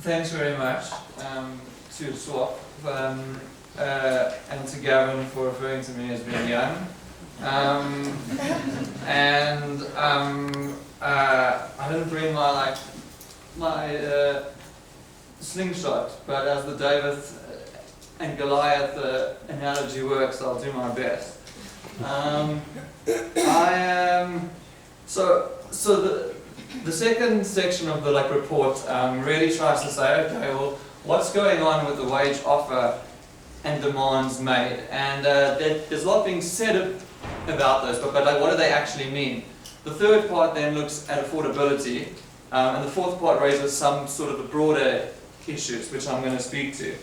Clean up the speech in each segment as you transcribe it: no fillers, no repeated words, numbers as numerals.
thanks very much to SWOP and to Gavin for referring to me as being young. I didn't bring my slingshot, but as the David and Goliath analogy works, I'll do my best. So the second section of the report really tries to say, okay, well, what's going on with the wage offer and demands made? And there's a lot being said about those, but what do they actually mean? The third part then looks at affordability, and the fourth part raises some sort of the broader issues, which I'm going to speak to.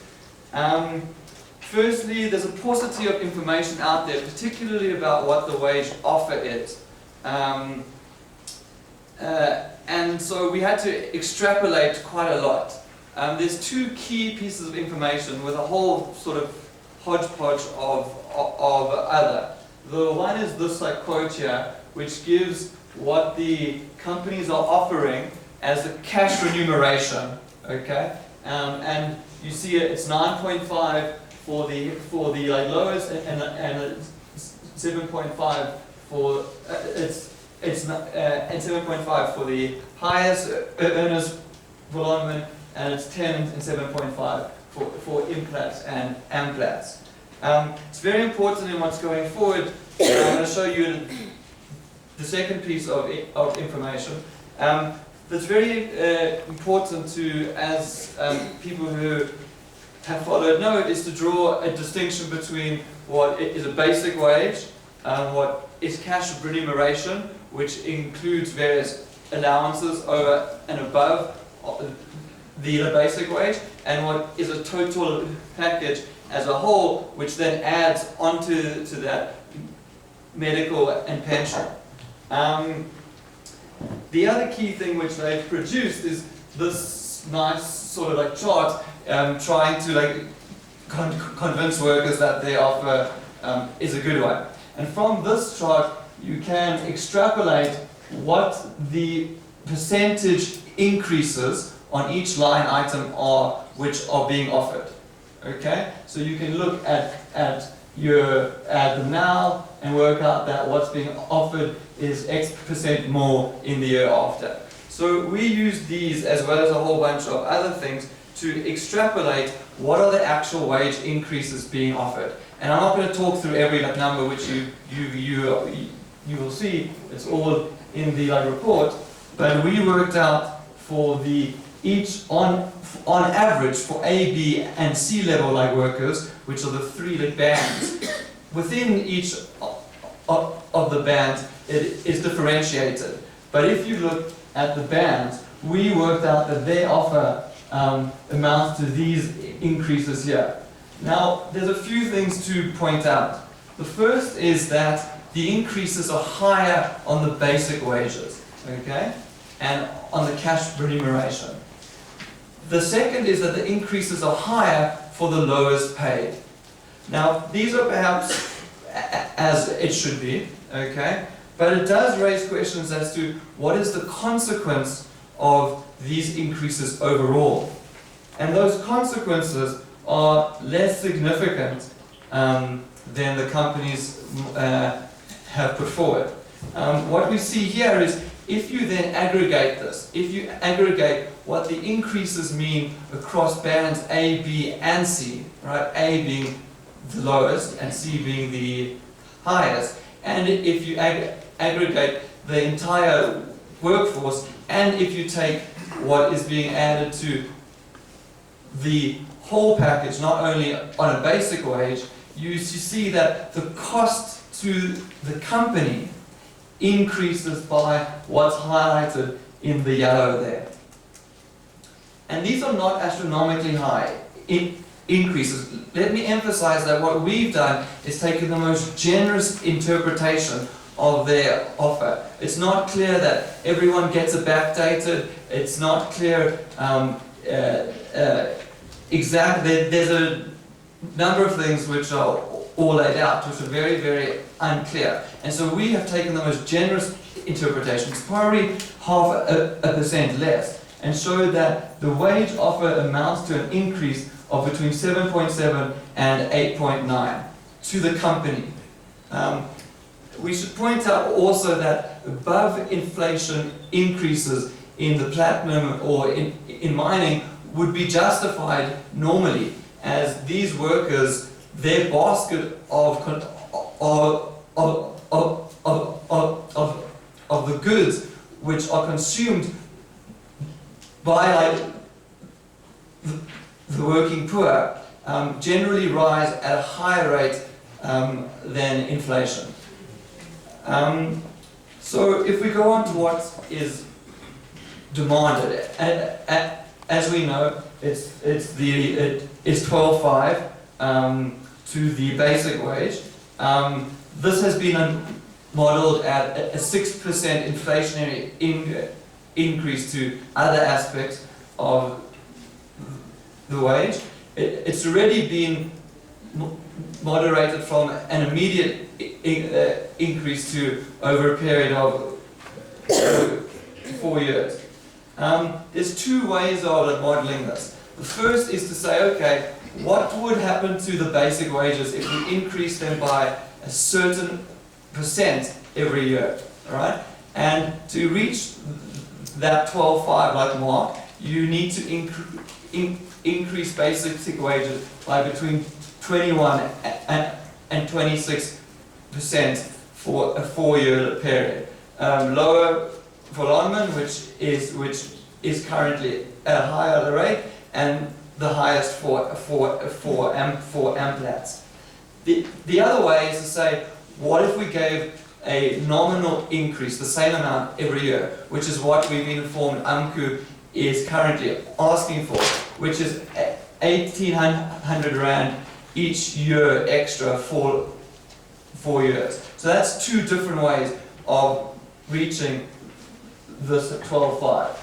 Firstly, there's a paucity of information out there, particularly about what the wage offer is. And so we had to extrapolate quite a lot. There's two key pieces of information with a whole sort of hodgepodge of other. The one is this quote here, which gives what the companies are offering as the cash remuneration. Okay, and you see it's 9.5 for the lowest and 7.5 for and 7.5 for the highest earners volume, and it's 10 and 7.5 for implats and amplats. It's very important in what's going forward. I'm going to show you the second piece of information. That's very important to, as people who have followed know, is to draw a distinction between what is a basic wage, what is cash remuneration, which includes various allowances over and above the basic wage, and what is a total package as a whole, which then adds onto that medical and pension. The other key thing which they've produced is this nice sort of chart trying to convince workers that their offer is a good one. And from this chart you can extrapolate what the percentage increases on each line item are which are being offered. Okay? So you can look at them now and work out that what's being offered is X% more in the year after. So we use these as well as a whole bunch of other things to extrapolate what are the actual wage increases being offered. And I'm not going to talk through every number which you will see, it's all in the report, but we worked out for each on average for A, B and C level workers, which are the three bands. Within each of the bands it is differentiated. But if you look at the bands, we worked out that their offer amounts to these increases here. Now, there's a few things to point out. The first is that the increases are higher on the basic wages, okay, and on the cash remuneration. The second is that the increases are higher for the lowest paid. Now, these are perhaps as it should be, okay, but it does raise questions as to what is the consequence of these increases overall. And those consequences are less significant than the companies have put forward. What we see here is if you then aggregate this, if you aggregate what the increases mean across bands A, B and C, right, A being the lowest and C being the highest, and if you aggregate the entire workforce, and if you take what is being added to the whole package, not only on a basic wage, you see that the cost to the company increases by what's highlighted in the yellow there. And these are not astronomically high increases. Let me emphasize that what we've done is taken the most generous interpretation of their offer. It's not clear that everyone gets it backdated. It's not clear exactly. There's a number of things which are all laid out, which are very, very unclear. And so we have taken the most generous interpretation. It's probably 0.5% less. and showed that the wage offer amounts to an increase of between 7.7 and 8.9 to the company. We should point out also that above inflation increases in the platinum or in mining would be justified normally, as these workers, their basket of the goods which are consumed by the working poor generally rise at a higher rate than inflation. So if we go on to what is demanded, as we know, it's 12.5 to the basic wage. This has been modeled at a 6% inflationary increase to other aspects of the wage. It's already been moderated from an immediate increase to over a period of 4 years. There's two ways of modeling this. The first is to say, okay, what would happen to the basic wages if we increase them by a certain percent every year, all right? And to reach that 12.5 mark, you need to increase basic wages by between 21 and 26% for a 4-year period. Lower for Longman, which is currently at a higher rate, and the highest for Amplats. The other way is to say, what if we gave a nominal increase, the same amount every year, which is what we've been informed AMCU is currently asking for, which is 1,800 Rand each year extra for 4 years. So that's two different ways of reaching this 12.5.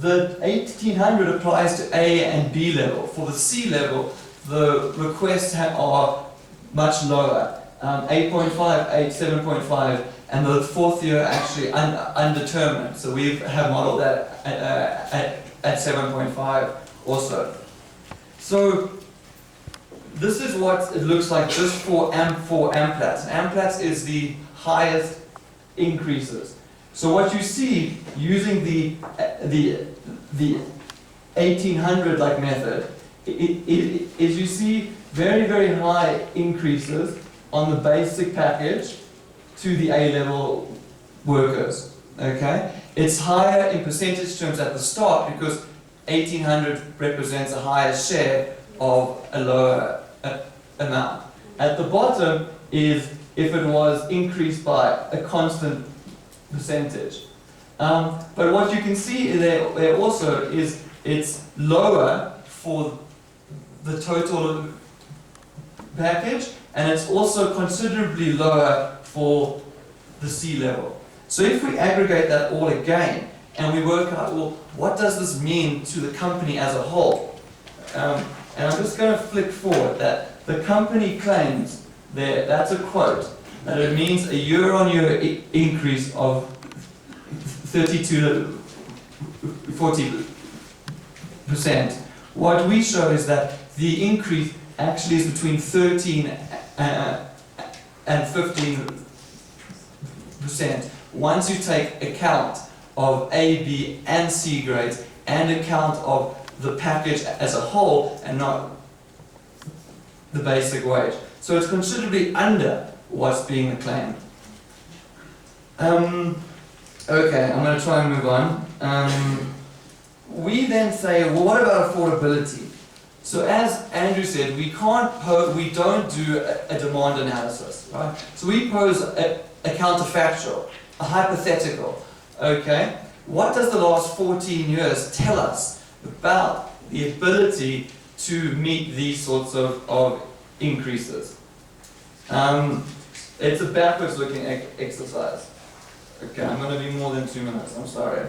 The 1,800 applies to A and B level. For the C level, the requests are much lower, 8.5, 8, 7.5, and the 4th year actually undetermined. So we have modeled that at 7.5 also. So this is what it looks like just for Amplats. Amplats is the highest increases. So what you see using the 1,800 method is you see very, very high increases on the basic package to the A-level workers. Okay, it's higher in percentage terms at the start because 1,800 represents a higher share of a lower amount. At the bottom is if it was increased by a constant percentage. But what you can see there also is it's lower for the total package, and it's also considerably lower for the C level. So if we aggregate that all again and we work out, well, what does this mean to the company as a whole? And I'm just going to flick forward that the company claims there, that's a quote, that it means a year-on-year increase of 32 to 40%. What we show is that the increase actually is between 13 and 15% once you take account of A, B, and C grades and account of the package as a whole and not the basic wage. So it's considerably under what's being claimed. Okay, I'm going to try and move on. We then say, well, what about affordability? So as Andrew said, we don't do a demand analysis, right? So we pose a counterfactual, a hypothetical. Okay, what does the last 14 years tell us about the ability to meet these sorts of increases? It's a backwards-looking exercise. Okay, I'm going to be more than 2 minutes. I'm sorry.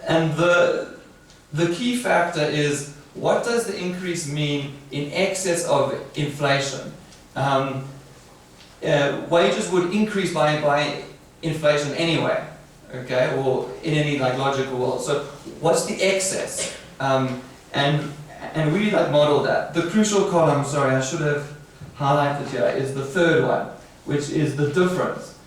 And the key factor is, what does the increase mean in excess of inflation? wages would increase by inflation anyway, okay, or in any like logical world. So what's the excess? And we like model that. The crucial column, sorry, I should have highlighted here, is the third one, which is the difference.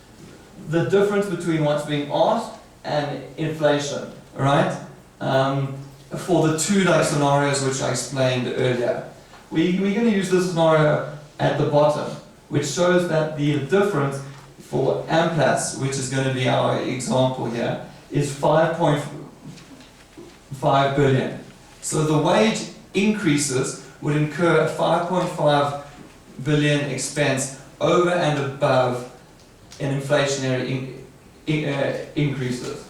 The difference between what's being asked and inflation, right? For the two like scenarios which I explained earlier. We're going to use this scenario at the bottom, which shows that the difference for Amplas, which is going to be our example here, is 5.5 billion. So the wage increases would incur a 5.5 billion expense over and above an inflationary increases.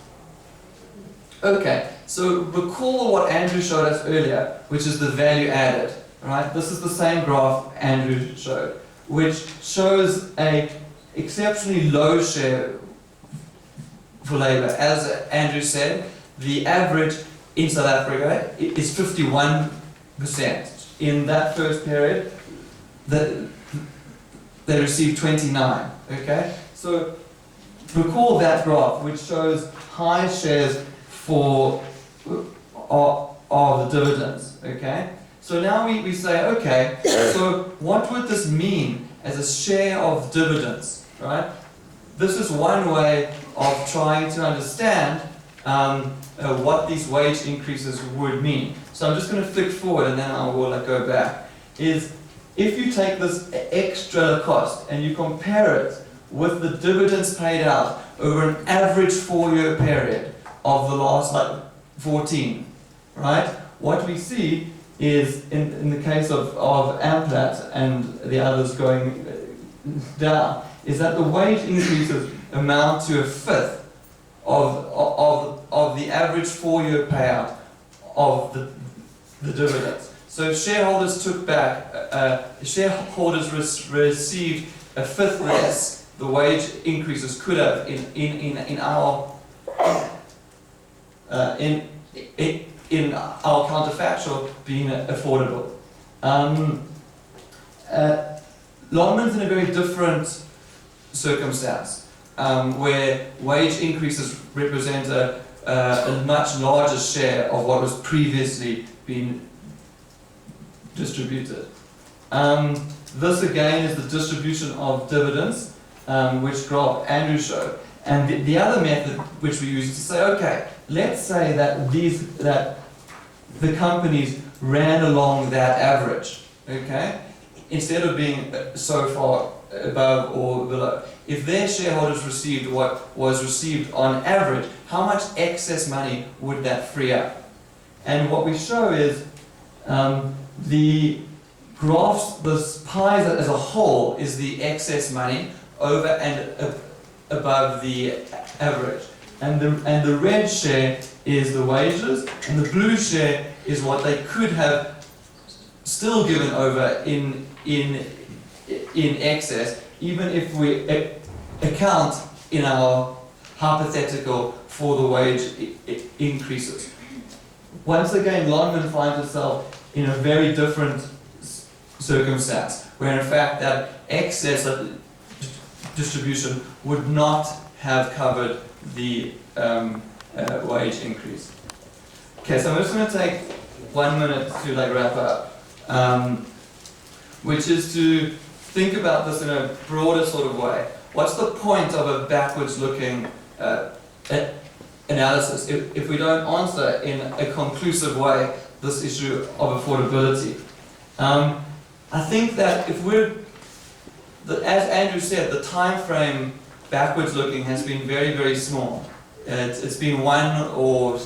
Okay, so recall what Andrew showed us earlier, which is the value added. Right? This is the same graph Andrew showed, which shows a exceptionally low share for labour. As Andrew said, the average in South Africa is 51%. In that first period, they received 29. Okay, so recall that graph, which shows high shares for of the dividends. Okay. So now we say, okay, so what would this mean as a share of dividends, right? This is one way of trying to understand what these wage increases would mean. So I'm just going to flick forward and then I will go back. Is if you take this extra cost and you compare it with the dividends paid out over an average 4-year period of the last 14, right? What we see is in the case of Amplat and the others going down, is that the wage increases amount to a fifth of the average 4-year payout of the dividends. So if shareholders took back, shareholders received a fifth less, the wage increases could have in our counterfactual being affordable. Longman's in a very different circumstance, where wage increases represent a much larger share of what was previously being distributed. This again is the distribution of dividends, which graph Andrew showed. And the other method which we use is to say, okay, let's say that the companies ran along that average, okay, instead of being so far above or below. If their shareholders received what was received on average, how much excess money would that free up? And what we show is the graphs, this pie as a whole is the excess money over and above the average. And the red share is the wages, and the blue share is what they could have still given over in excess, even if we account in our hypothetical for the wage increases. Once again, Longman finds itself in a very different circumstance, where in fact that excess distribution would not have covered the wage increase. Okay, so I'm just going to take 1 minute to wrap up, which is to think about this in a broader sort of way. What's the point of a backwards-looking analysis if we don't answer in a conclusive way this issue of affordability? I think that if as Andrew said, the time frame backwards looking has been very, very small. It's been 1 or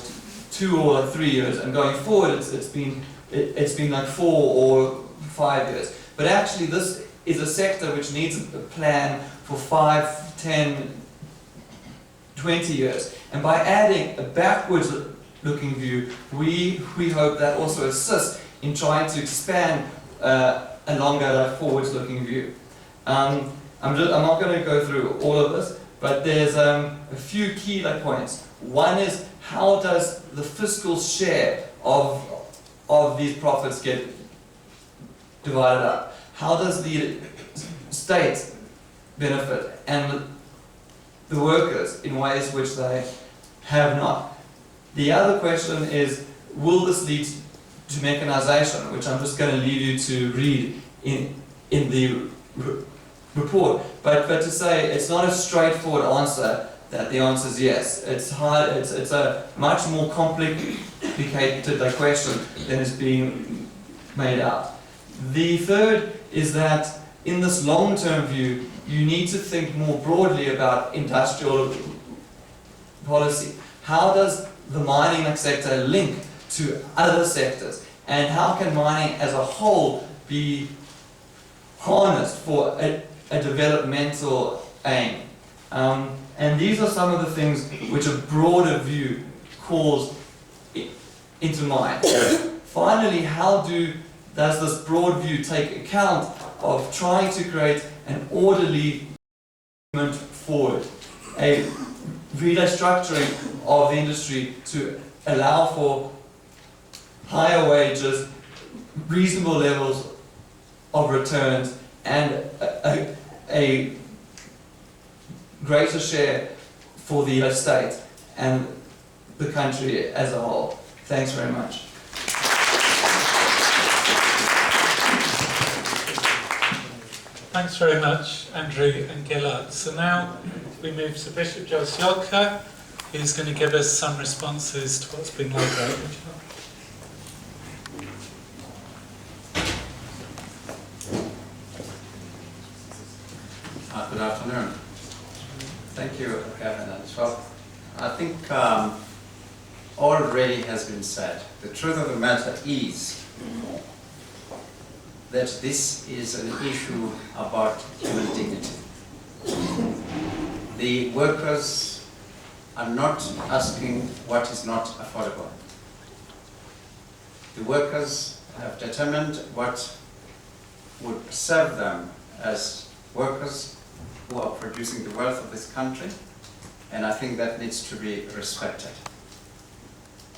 2 or 3 years, and going forward it's been 4 or 5 years. But actually this is a sector which needs a plan for 5, 10, 20 years. And by adding a backwards looking view, we hope that also assists in trying to expand a longer forwards looking view. I'm not going to go through all of this, but there's a few key points. One is, how does the fiscal share of these profits get divided up? How does the state benefit, and the workers in ways which they have not. The other question is, will this lead to mechanization, which I'm just going to leave you to read in the report. But to say it's not a straightforward answer, that the answer is yes. It's hard. It's a much more complicated question than is being made out. The third is that in this long-term view, you need to think more broadly about industrial policy. How does the mining sector link to other sectors? And how can mining as a whole be harnessed for a developmental aim? And these are some of the things which a broader view calls into mind. Finally, how does this broad view take account of trying to create an orderly movement forward, a restructuring of the industry to allow for higher wages, reasonable levels of returns, and a greater share for the state and the country as a whole. Thanks very much. Thanks very much, Andrew and Gilad. So now we move to Bishop Joe Seoka, who's going to give us some responses to what's been laid out. Good afternoon. Thank you, Gavin and SWOP. I think already has been said. The truth of the matter is that this is an issue about human dignity. The workers are not asking what is not affordable. The workers have determined what would serve them as workers who are producing the wealth of this country, and I think that needs to be respected.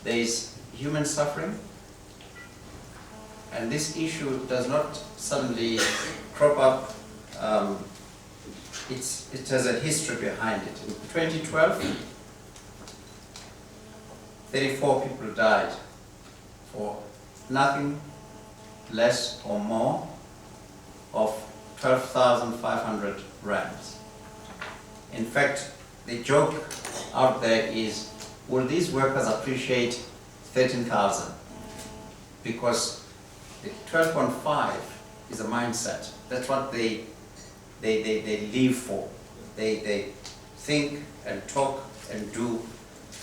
There is human suffering, and this issue does not suddenly crop up. It has a history behind it. In 2012, 34 people died for nothing less or more of 12,500 rands. In fact, the joke out there is, will these workers appreciate 13,000? Because the 12.5 is a mindset. That's what they live for. They think and talk and do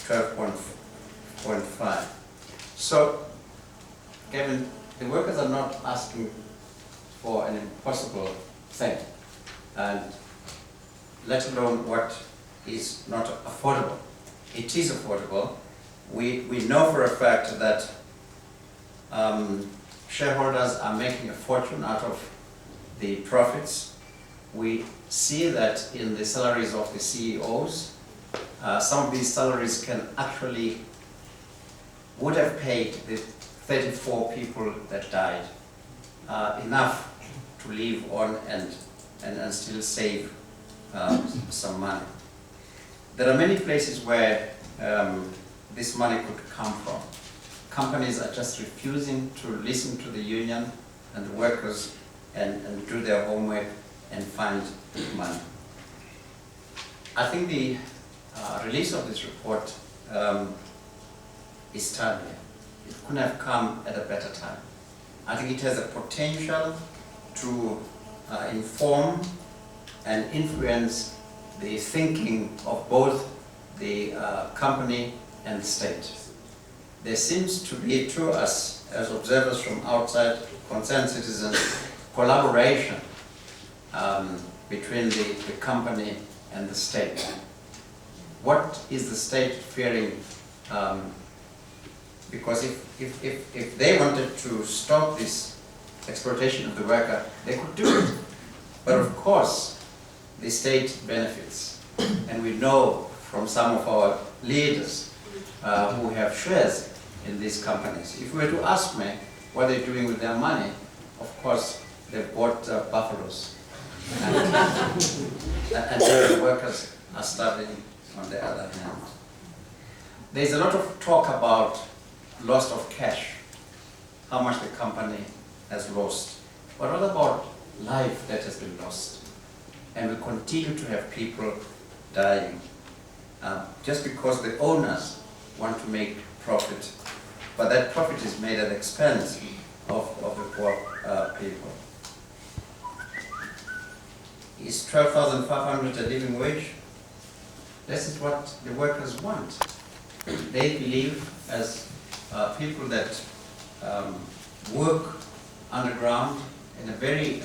12.5. So, Gavin, the workers are not asking for an impossible thing, and let alone what is not affordable. It is affordable. We know for a fact that shareholders are making a fortune out of the profits. We see that in the salaries of the CEOs. Some of these salaries would have paid the 34 people that died enough to live on and still save some money. There are many places where this money could come from. Companies are just refusing to listen to the union and the workers and do their homework and find money. I think the release of this report is timely. It couldn't have come at a better time. I think it has a potential to inform and influence the thinking of both the company and the state. There seems to be, to us as observers from outside, concerned citizens, collaboration between the company and the state. What is the state fearing? Because if they wanted to stop this exploitation of the worker, they could do it. But of course, the state benefits. And we know from some of our leaders who have shares in these companies. If we were to ask me what they're doing with their money, of course, they've bought buffaloes. and the workers are starving on the other hand. There's a lot of talk about loss of cash, how much the company has lost. But what about life that has been lost? And we continue to have people dying just because the owners want to make profit, but that profit is made at the expense of the poor people. Is 12,500 a living wage? This is what the workers want. They believe, as people that work underground in a very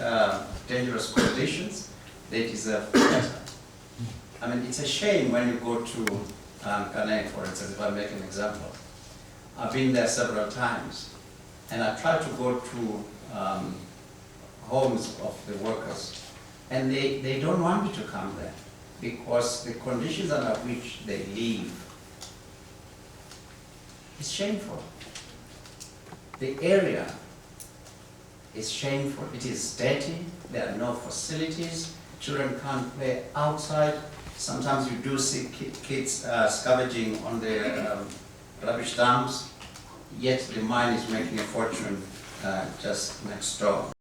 dangerous conditions, they deserve better. I mean, it's a shame when you go to Kaneng, for instance, if I make an example. I've been there several times, and I try to go to homes of the workers, and they don't want me to come there because the conditions under which they live is shameful. The area is shameful. It is dirty. There are no facilities. Children can't play outside. Sometimes you do see kids scavenging on the rubbish dumps, yet the mine is making a fortune just next door.